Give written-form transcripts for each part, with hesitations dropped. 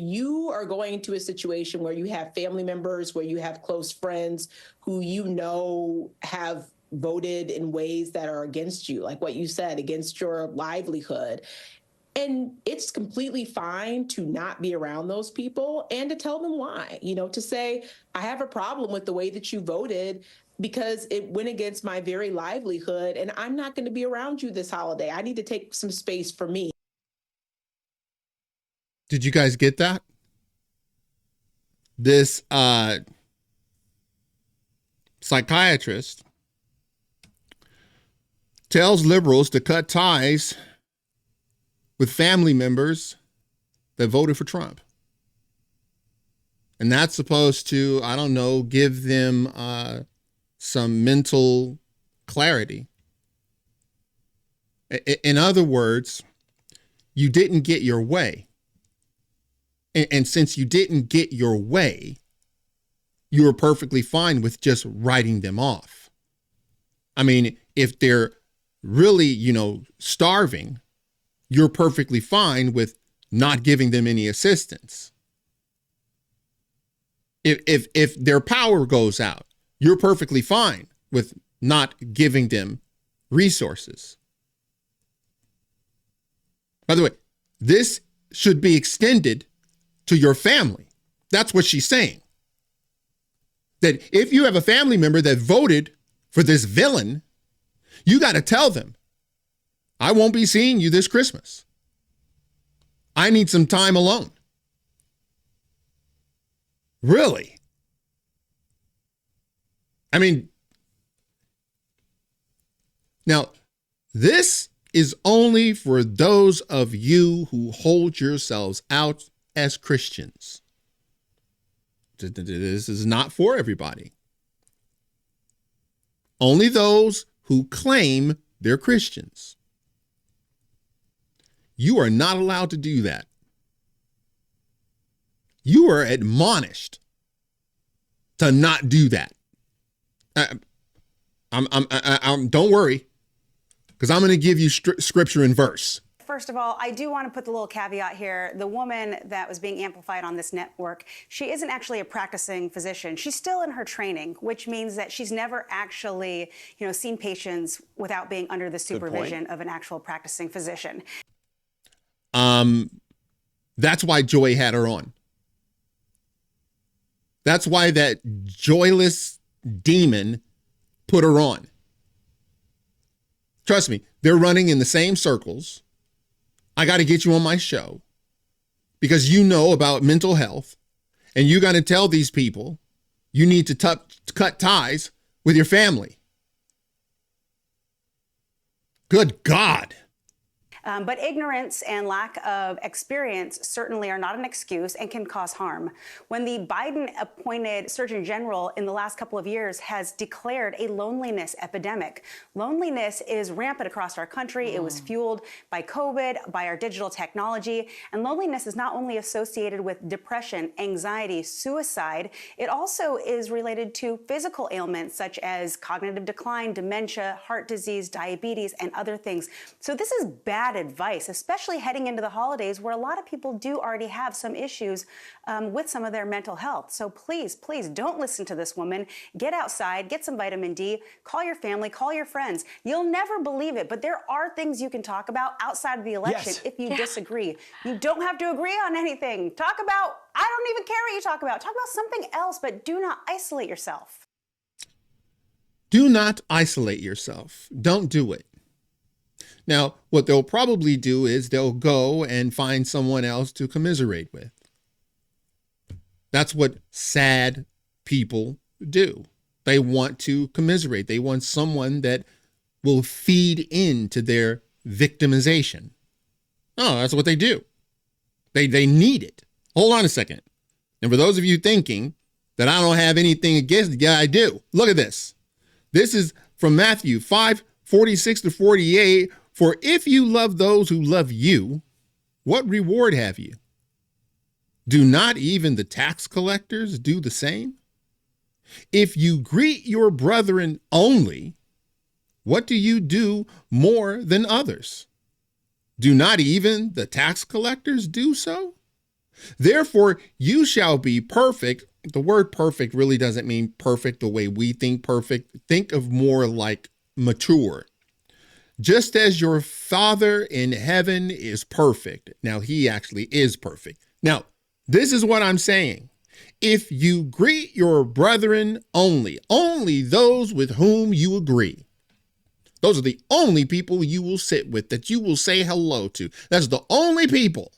you are going into a situation where you have family members, where you have close friends who have voted in ways that are against you, like what you said, against your livelihood. And it's completely fine to not be around those people and to tell them why, to say, I have a problem with the way that you voted because it went against my very livelihood and I'm not going to be around you this holiday. I need to take some space for me. Did you guys get that? This psychiatrist tells liberals to cut ties with family members that voted for Trump. And that's supposed to, I don't know, give them some mental clarity. In other words, you didn't get your way. And since you didn't get your way, you were perfectly fine with just writing them off. I mean, if they're really, starving, you're perfectly fine with not giving them any assistance. If their power goes out, you're perfectly fine with not giving them resources. By the way, this should be extended to your family. That's what she's saying. That if you have a family member that voted for this villain, you got to tell them, I won't be seeing you this Christmas. I need some time alone. Really? I mean, now, this is only for those of you who hold yourselves out as Christians. This is not for everybody. Only those who claim they're Christians. You are not allowed to do that. You are admonished to not do that. Don't worry, because I'm going to give you scripture and verse. First of all, I do want to put the little caveat here. The woman that was being amplified on this network, she isn't actually a practicing physician. She's still in her training, which means that she's never actually, seen patients without being under the supervision of an actual practicing physician. That's why Joy had her on. That's why that joyless demon put her on. Trust me, they're running in the same circles. I got to get you on my show because you know about mental health and you got to tell these people you need to cut ties with your family. Good God. But ignorance and lack of experience certainly are not an excuse and can cause harm. When the Biden-appointed Surgeon General in the last couple of years has declared a loneliness epidemic. Loneliness is rampant across our country. It was fueled by COVID, by our digital technology. And loneliness is not only associated with depression, anxiety, suicide, it also is related to physical ailments such as cognitive decline, dementia, heart disease, diabetes, and other things. So this is bad advice, especially heading into the holidays where a lot of people do already have some issues with some of their mental health. So please, please don't listen to this woman. Get outside, get some vitamin D, call your family, call your friends. You'll never believe it, but there are things you can talk about outside of the election if you disagree. You don't have to agree on anything. Talk about, I don't even care what you talk about. Talk about something else, but do not isolate yourself. Do not isolate yourself. Don't do it. Now, what they'll probably do is they'll go and find someone else to commiserate with. That's what sad people do. They want to commiserate. They want someone that will feed into their victimization. Oh, that's what they do. They need it. Hold on a second. And for those of you thinking that I don't have anything against it, yeah, I do. Look at this. This is from Matthew 5:46-48. For if you love those who love you, what reward have you? Do not even the tax collectors do the same? If you greet your brethren only, what do you do more than others? Do not even the tax collectors do so? Therefore, you shall be perfect. The word perfect really doesn't mean perfect the way we think perfect. Think of more like mature. Just as your Father in heaven is perfect. Now, he actually is perfect. Now, this is what I'm saying. If you greet your brethren only those with whom you agree. Those are the only people you will sit with, that you will say hello to. That's the only people.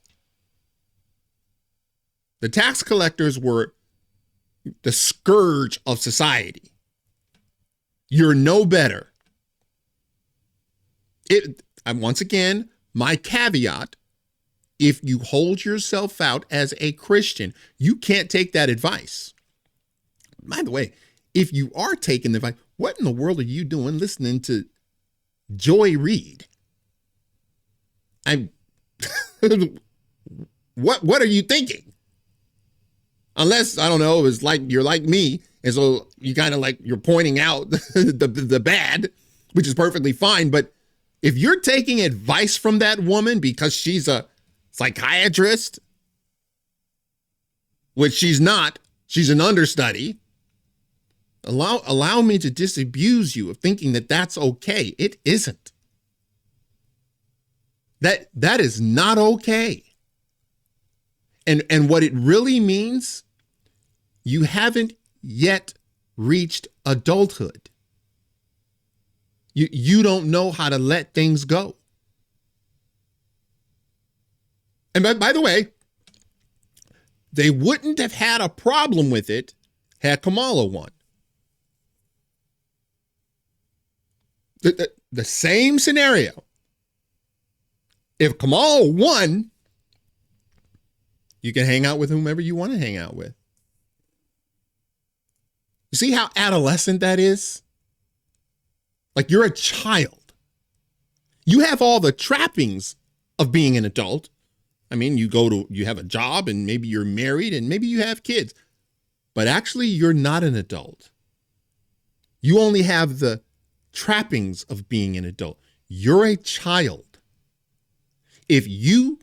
The tax collectors were the scourge of society. You're no better. Once again, my caveat, if you hold yourself out as a Christian, you can't take that advice. By the way, if you are taking the advice, what in the world are you doing listening to Joy Reid? What are you thinking? Unless, I don't know, it's like you're like me, and so you kind of like, you're pointing out the bad, which is perfectly fine. But if you're taking advice from that woman because she's a psychiatrist, which she's not, she's an understudy, allow me to disabuse you of thinking that that's okay. It isn't. That is not okay. And what it really means, you haven't yet reached adulthood. You don't know how to let things go. And by the way, they wouldn't have had a problem with it had Kamala won. The same scenario. If Kamala won, you can hang out with whomever you want to hang out with. You see how adolescent that is? Like, you're a child. You have all the trappings of being an adult. I mean, you have a job, and maybe you're married, and maybe you have kids. But actually, you're not an adult. You only have the trappings of being an adult. You're a child. If you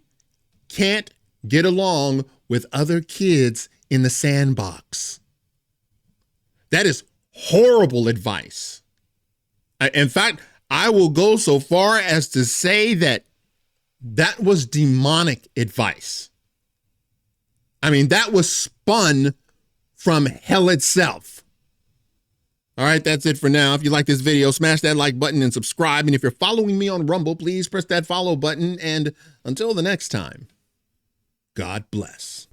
can't get along with other kids in the sandbox, that is horrible advice. In fact, I will go so far as to say that was demonic advice. I mean, that was spun from hell itself. All right, that's it for now. If you like this video, smash that like button and subscribe. And if you're following me on Rumble, please press that follow button. And until the next time, God bless.